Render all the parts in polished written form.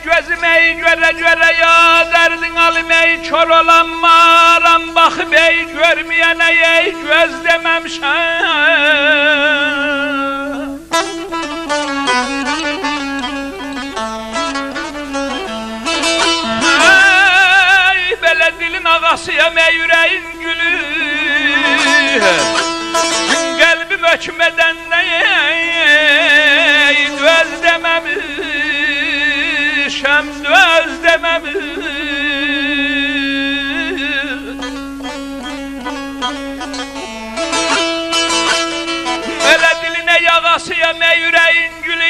gözüm ey göre göre ya derdin alim ey kör olan maram bakıp ey görmeyene ey göz dememişem. Ey böyle dilin ağasıyam ey yüreğin gülü, kalbim ökmeden de ey göz dememişem, göz dememişem. Böyle diline yağasıyam ey yüreğin gülü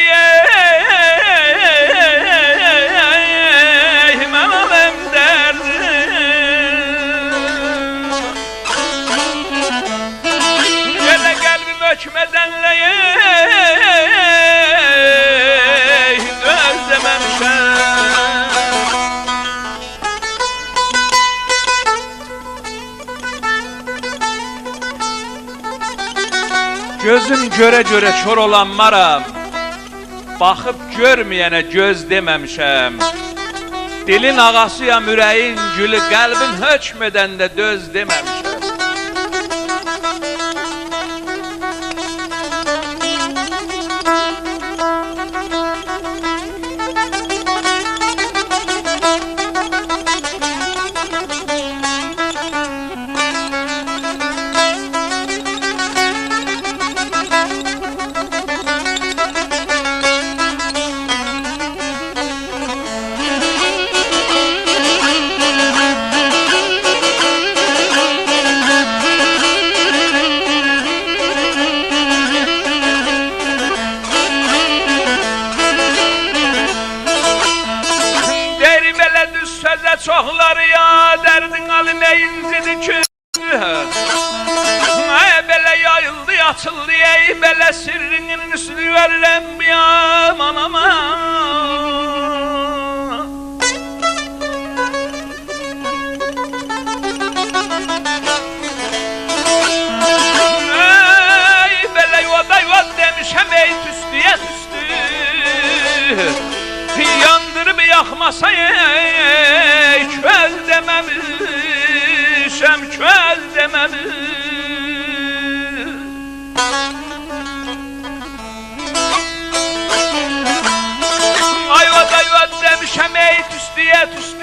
Ökmedenle özlememişem. Gözüm göre göre kör olan maram, bakıp görmeyene göz dememişem. Dilin ağasıyam yüreğin gülü, kalbin hökmeden de döz dememişem. Çoxları ya derdin alim eyincidi ki belə yayıldı açıldı ey belə sirrinin üstü verilem ya anama. Ey belə yuvaday yuvad demişəm ey tüstüye tüstü, yandırıp yakmasa ey köz dememişem, köz dememişem. Ayvad ayvad demişem ey tüstüye tüstü,